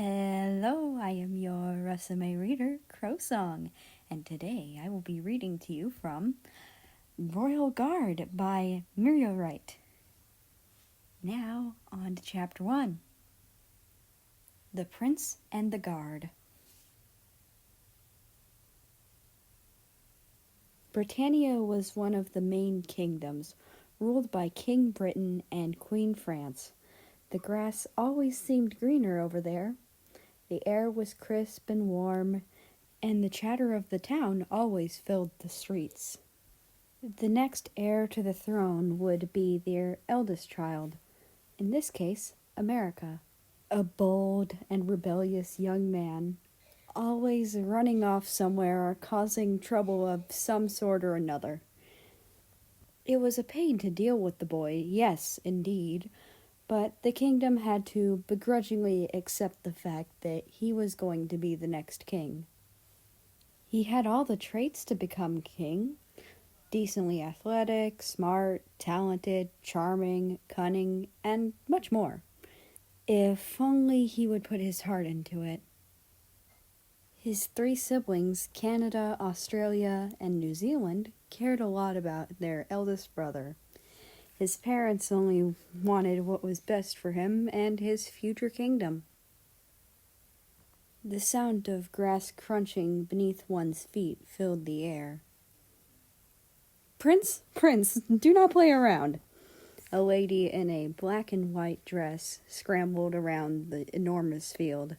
Hello, I am your Rusame reader, Crowsong, and today I will be reading to you from Royal Guard by Muriel Wright. Now, on to Chapter 1. The Prince and the Guard. Britannia was one of the main kingdoms, ruled by King Britain and Queen France. The grass always seemed greener over there. The air was crisp and warm, and the chatter of the town always filled the streets. The next heir to the throne would be their eldest child, in this case, America, a bold and rebellious young man, always running off somewhere or causing trouble of some sort or another. It was a pain to deal with the boy, yes, indeed, but the kingdom had to begrudgingly accept the fact that he was going to be the next king. He had all the traits to become king: decently athletic, smart, talented, charming, cunning, and much more. If only he would put his heart into it. His 3 siblings, Canada, Australia, and New Zealand, cared a lot about their eldest brother. His parents only wanted what was best for him and his future kingdom. The sound of grass crunching beneath one's feet filled the air. Prince, do not play around. A lady in a black and white dress scrambled around the enormous field.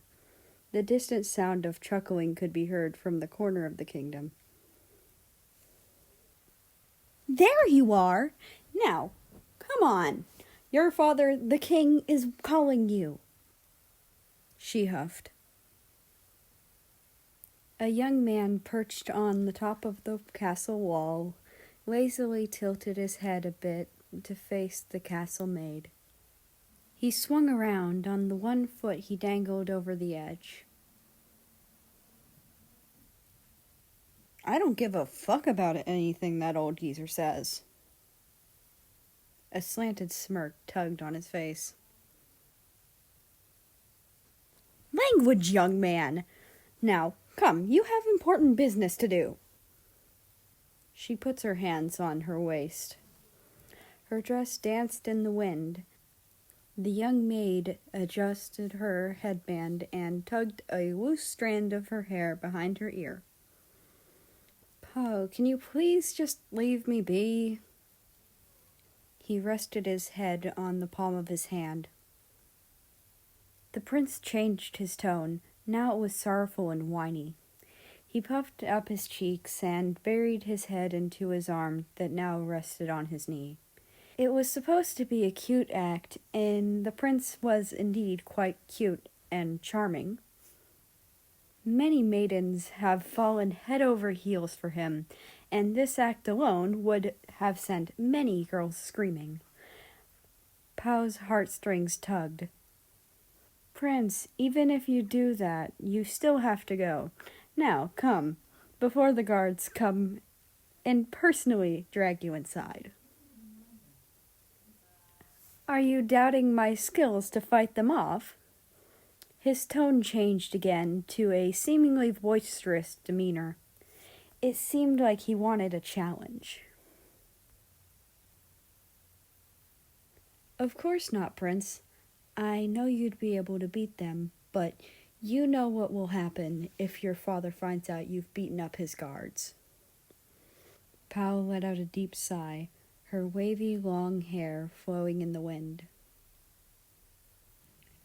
The distant sound of chuckling could be heard from the corner of the kingdom. There you are! Now, come on. Your father, the king, is calling you. She huffed. A young man perched on the top of the castle wall lazily tilted his head a bit to face the castle maid. He swung around on the one foot he dangled over the edge. I don't give a fuck about anything that old geezer says. A slanted smirk tugged on his face. Language, young man! Now, come, you have important business to do. She puts her hands on her waist. Her dress danced in the wind. The young maid adjusted her headband and tugged a loose strand of her hair behind her ear. "Poe, can you please just leave me be?" He rested his head on the palm of his hand. The prince changed his tone. Now it was sorrowful and whiny. He puffed up his cheeks and buried his head into his arm that now rested on his knee. It was supposed to be a cute act, and the prince was indeed quite cute and charming. Many maidens have fallen head over heels for him, and this act alone would have sent many girls screaming. Pow's heartstrings tugged. "Prince, even if you do that, you still have to go. Now, come, before the guards come and personally drag you inside." "Are you doubting my skills to fight them off?" His tone changed again to a seemingly boisterous demeanor. It seemed like he wanted a challenge. "Of course not, Prince. I know you'd be able to beat them, but you know what will happen if your father finds out you've beaten up his guards." Powell let out a deep sigh, her wavy long hair flowing in the wind.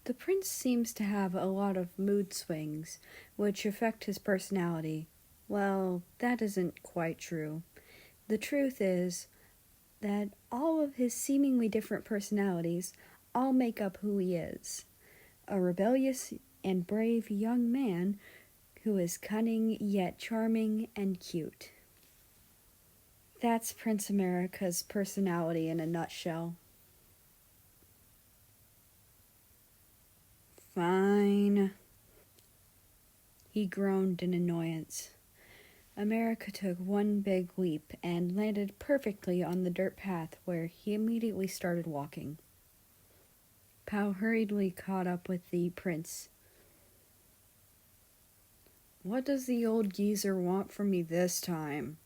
The prince seems to have a lot of mood swings, which affect his personality. Well, that isn't quite true. The truth is that all of his seemingly different personalities all make up who he is. A rebellious and brave young man who is cunning yet charming and cute. That's Prince America's personality in a nutshell. "Fine," he groaned in annoyance. America took one big leap and landed perfectly on the dirt path where he immediately started walking. Pow hurriedly caught up with the prince. What does the old geezer want from me this time?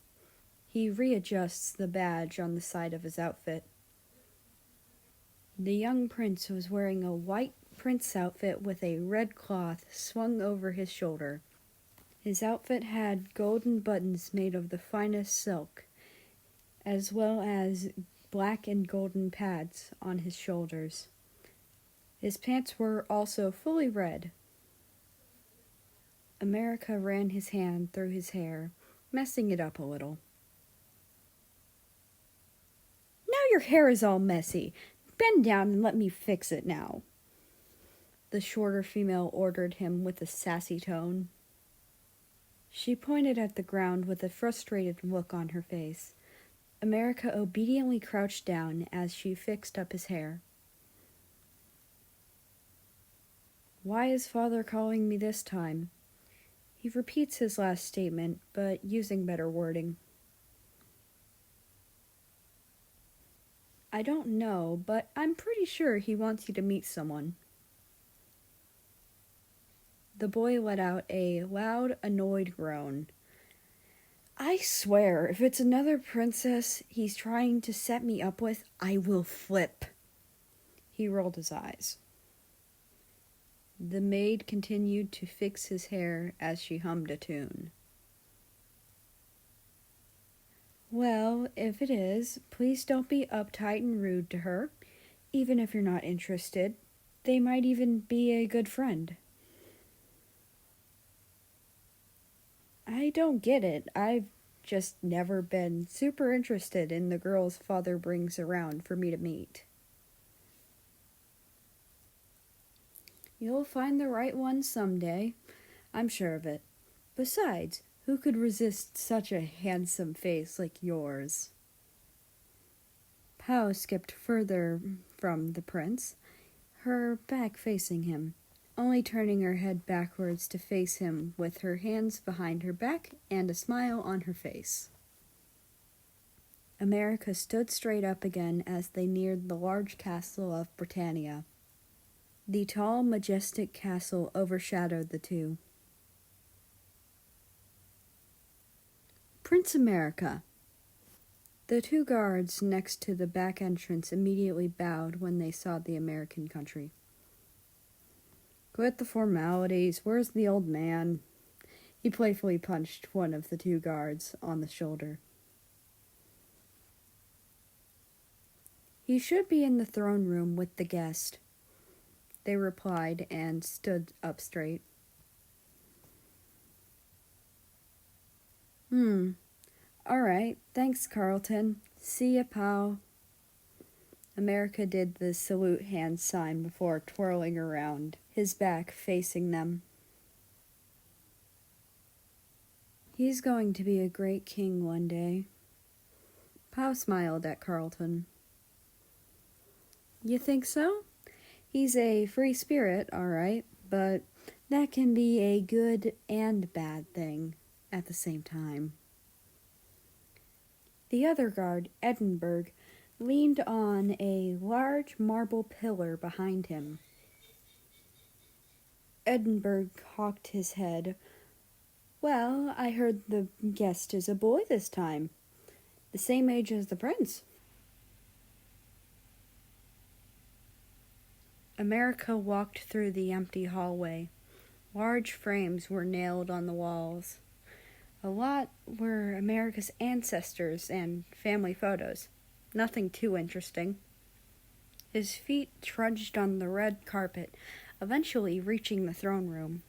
He readjusts the badge on the side of his outfit. The young prince was wearing a white prince outfit with a red cloth swung over his shoulder. His outfit had golden buttons made of the finest silk, as well as black and golden pads on his shoulders. His pants were also fully red. America ran his hand through his hair, messing it up a little. Now your hair is all messy. Bend down and let me fix it now, the shorter female ordered him with a sassy tone. She pointed at the ground with a frustrated look on her face. America obediently crouched down as she fixed up his hair. Why is father calling me this time? He repeats his last statement, but using better wording. I don't know, but I'm pretty sure he wants you to meet someone. The boy let out a loud, annoyed groan. I swear, if it's another princess he's trying to set me up with, I will flip. He rolled his eyes. The maid continued to fix his hair as she hummed a tune. Well, if it is, please don't be uptight and rude to her, even if you're not interested. They might even be a good friend. I don't get it. I've just never been super interested in the girls father brings around for me to meet. You'll find the right one someday. I'm sure of it. Besides, who could resist such a handsome face like yours? Pao skipped further from the prince, her back facing him, only turning her head backwards to face him with her hands behind her back and a smile on her face. America stood straight up again as they neared the large castle of Britannia. The tall, majestic castle overshadowed the two. Prince America. The two guards next to the back entrance immediately bowed when they saw the American country. Quit the formalities. Where's the old man? He playfully punched one of the two guards on the shoulder. He should be in the throne room with the guest, they replied and stood up straight. All right, thanks, Carlton. See ya, pal. America did the salute hand sign before twirling around, his back facing them. He's going to be a great king one day. Pao smiled at Carlton. You think so? He's a free spirit, all right, but that can be a good and bad thing at the same time. The other guard, Edinburgh, leaned on a large marble pillar behind him. Edinburgh cocked his head. Well, I heard the guest is a boy this time, the same age as the prince. America walked through the empty hallway. Large frames were nailed on the walls. A lot were America's ancestors and family photos. Nothing too interesting. His feet trudged on the red carpet, eventually reaching the throne room.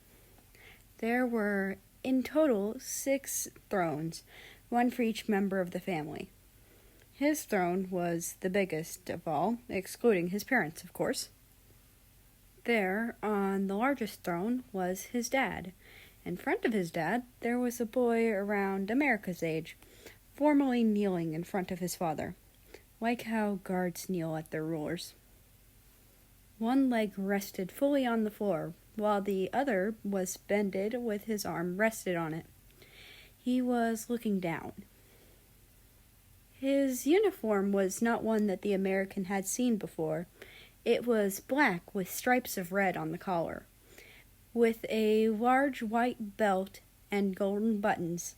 There were, in total, 6 thrones, one for each member of the family. His throne was the biggest of all, excluding his parents, of course. There, on the largest throne, was his dad. In front of his dad, there was a boy around America's age, formally kneeling in front of his father, like how guards kneel at their rulers. One leg rested fully on the floor, while the other was bended with his arm rested on it. He was looking down. His uniform was not one that the American had seen before. It was black with stripes of red on the collar, with a large white belt and golden buttons.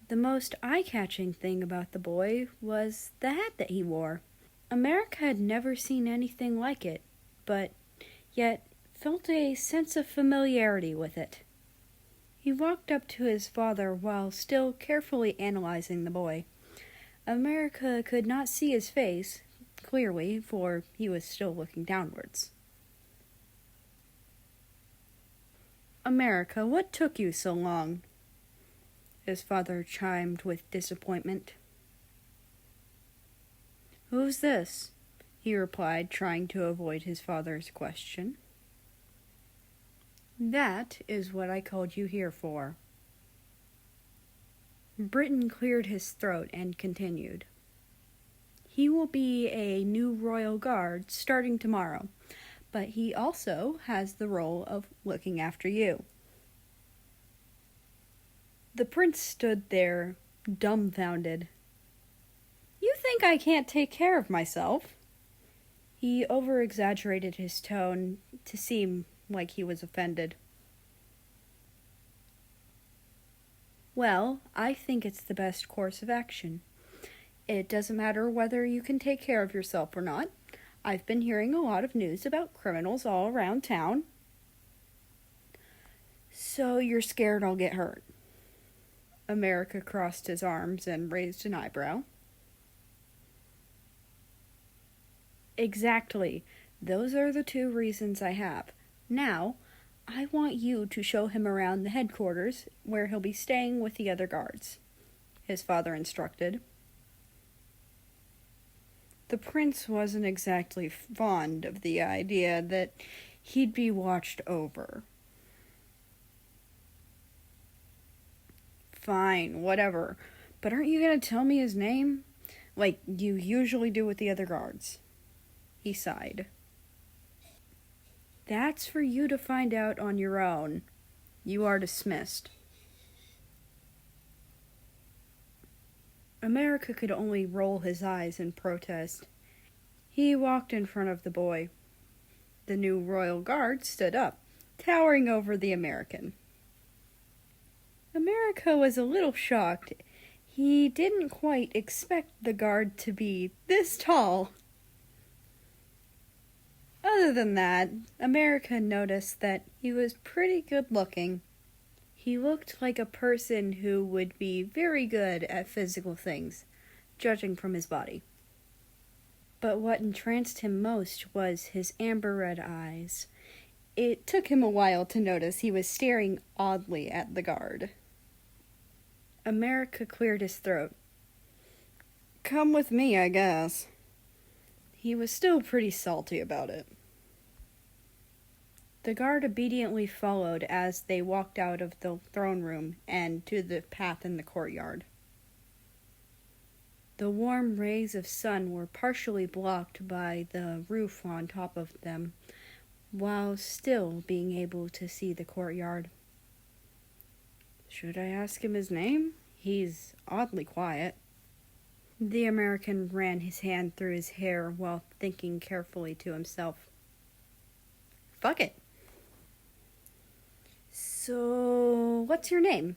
The most eye-catching thing about the boy was the hat that he wore. America had never seen anything like it, but yet felt a sense of familiarity with it. He walked up to his father while still carefully analyzing the boy. America could not see his face clearly, for he was still looking downwards. "America, what took you so long?" his father chimed with disappointment. "Who's this?" he replied, trying to avoid his father's question. "That is what I called you here for." Britain cleared his throat and continued. "He will be a new royal guard starting tomorrow, but he also has the role of looking after you." The prince stood there, dumbfounded. "You think I can't take care of myself?" He over-exaggerated his tone to seem like he was offended. "Well, I think it's the best course of action. It doesn't matter whether you can take care of yourself or not. I've been hearing a lot of news about criminals all around town." "So you're scared I'll get hurt?" America crossed his arms and raised an eyebrow. "Exactly. Those are the two reasons I have. Now, I want you to show him around the headquarters, where he'll be staying with the other guards," his father instructed. The prince wasn't exactly fond of the idea that he'd be watched over. "Fine, whatever. But aren't you going to tell me his name? Like you usually do with the other guards?" He sighed. "That's for you to find out on your own. You are dismissed." America could only roll his eyes in protest. He walked in front of the boy. The new royal guard stood up, towering over the American. America was a little shocked. He didn't quite expect the guard to be this tall. Other than that, America noticed that he was pretty good looking. He looked like a person who would be very good at physical things, judging from his body. But what entranced him most was his amber red eyes. It took him a while to notice he was staring oddly at the guard. America cleared his throat. "Come with me, I guess." He was still pretty salty about it. The guard obediently followed as they walked out of the throne room and to the path in the courtyard. The warm rays of sun were partially blocked by the roof on top of them, while still being able to see the courtyard. "Should I ask him his name? He's oddly quiet." The American ran his hand through his hair while thinking carefully to himself. "Fuck it." "So, what's your name?"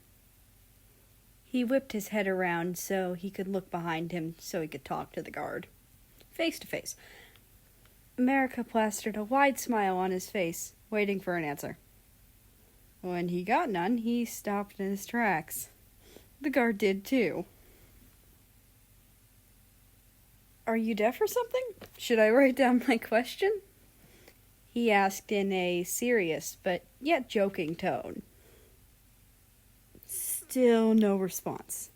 He whipped his head around so he could look behind him so he could talk to the guard. Face to face. America plastered a wide smile on his face, waiting for an answer. When he got none, he stopped in his tracks. The guard did too. "Are you deaf or something? Should I write down my question?" he asked in a serious but yet joking tone. Still no response.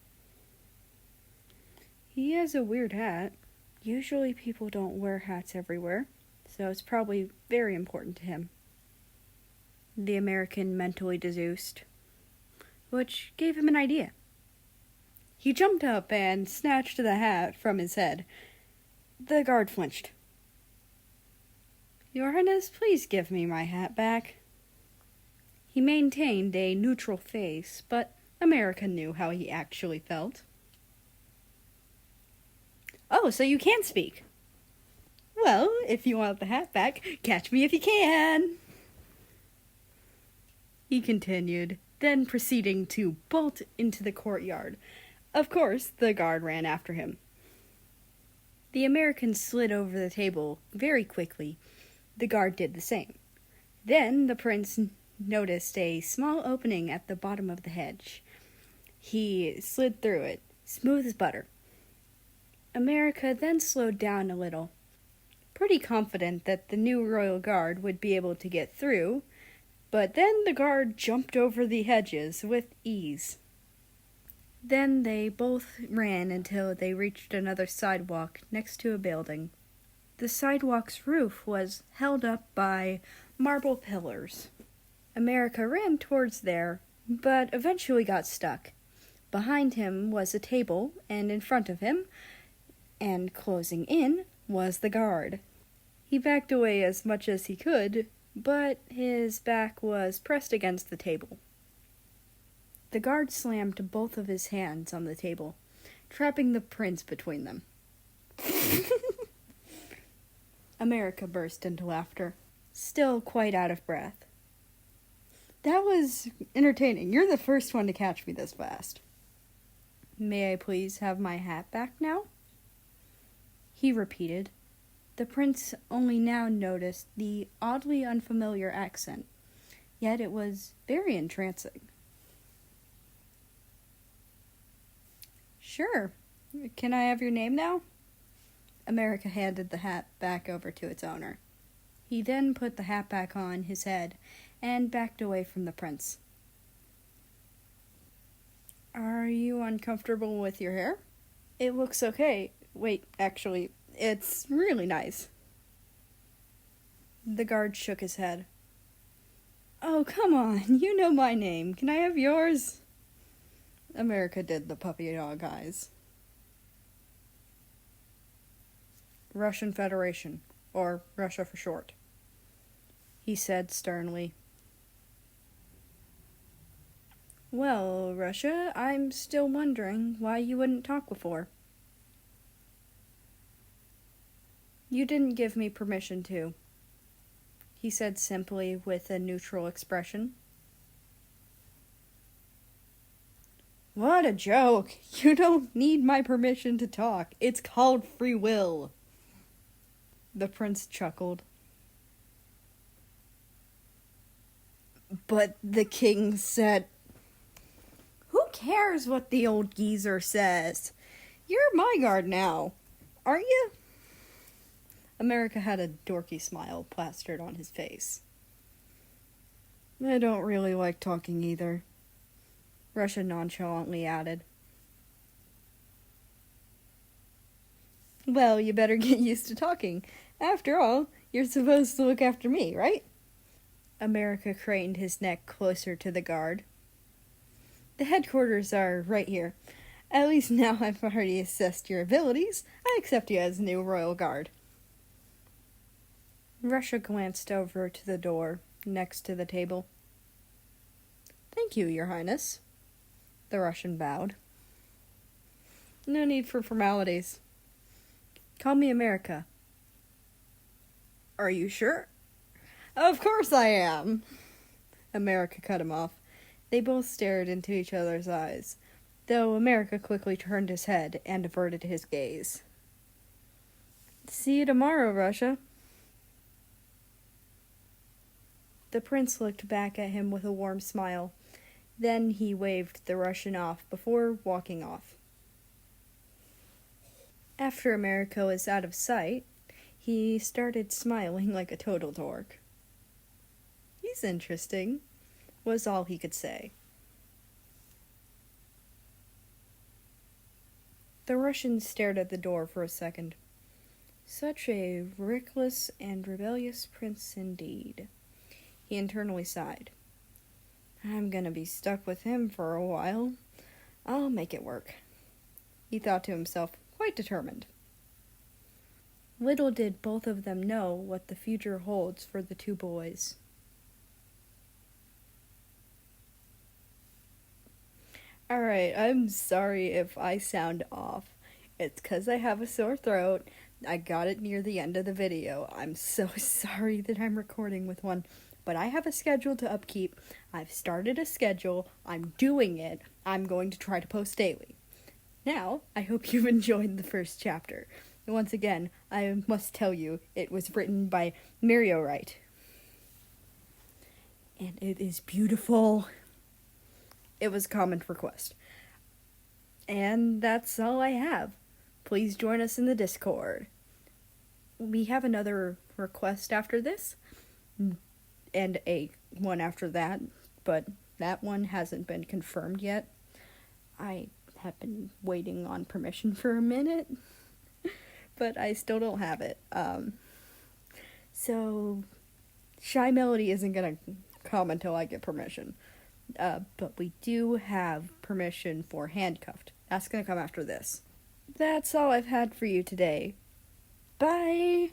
"He has a weird hat. Usually people don't wear hats everywhere, so it's probably very important to him," the American mentally deduced, which gave him an idea. He jumped up and snatched the hat from his head. The guard flinched. "Your Highness, please give me my hat back." He maintained a neutral face, but America knew how he actually felt. "Oh, so you can speak?" "Well, if you want the hat back, catch me if you can," he continued, then proceeding to bolt into the courtyard. Of course, the guard ran after him. The American slid over the table very quickly. The guard did the same. Then the prince noticed a small opening at the bottom of the hedge. He slid through it, smooth as butter. America then slowed down a little, pretty confident that the new royal guard would be able to get through, but then the guard jumped over the hedges with ease. Then they both ran until they reached another sidewalk next to a building. The sidewalk's roof was held up by marble pillars. America ran towards there, but eventually got stuck. Behind him was a table, and in front of him, and closing in, was the guard. He backed away as much as he could, but his back was pressed against the table. The guard slammed both of his hands on the table, trapping the prince between them. America burst into laughter, still quite out of breath. That was entertaining. You're the first one to catch me this fast. May I please have my hat back now? He repeated. The prince only now noticed the oddly unfamiliar accent, yet it was very entrancing. Sure. Can I have your name now? America handed the hat back over to its owner. He then put the hat back on his head and backed away from the prince. Are you uncomfortable with your hair? It looks okay. Wait, actually, it's really nice. The guard shook his head. Oh, come on. You know my name. Can I have yours? America did the puppy dog eyes. Russian Federation, or Russia for short, he said sternly. Well, Russia, I'm still wondering why you wouldn't talk before. You didn't give me permission to, he said simply with a neutral expression. What a joke! You don't need my permission to talk. It's called free will. The prince chuckled. But the king said, who cares what the old geezer says? You're my guard now, aren't you? America had a dorky smile plastered on his face. I don't really like talking either, Russia nonchalantly added. Well, you better get used to talking. After all, you're supposed to look after me, right? America craned his neck closer to the guard. The headquarters are right here. At least now I've already assessed your abilities. I accept you as new royal guard. Russia glanced over to the door next to the table. Thank you, Your Highness. The Russian bowed. No need for formalities. Call me America. Are you sure? Of course I am. America cut him off. They both stared into each other's eyes, though America quickly turned his head and averted his gaze. See you tomorrow, Russia. The prince looked back at him with a warm smile. Then he waved the Russian off before walking off. After America was out of sight, he started smiling like a total dork. He's interesting, was all he could say. The Russian stared at the door for a second. Such a reckless and rebellious prince indeed. He internally sighed. I'm gonna be stuck with him for a while. I'll make it work, he thought to himself, quite determined. Little did both of them know what the future holds for the two boys. Alright, I'm sorry if I sound off. It's 'cause I have a sore throat. I got it near the end of the video. I'm so sorry that I'm recording with one, but I have a schedule to upkeep. I've started a schedule. I'm doing it. I'm going to try to post daily. Now, I hope you've enjoyed the first chapter. Once again, I must tell you, it was written by Wright. And it is beautiful. It was a comment request. And that's all I have. Please join us in the Discord. We have another request after this, and a one after that, but that one hasn't been confirmed yet. I have been waiting on permission for a minute, but I still don't have it. So Shy Melody isn't gonna come until I get permission. But we do have permission for Handcuffed. That's gonna come after this. That's all I've had for you today. Bye!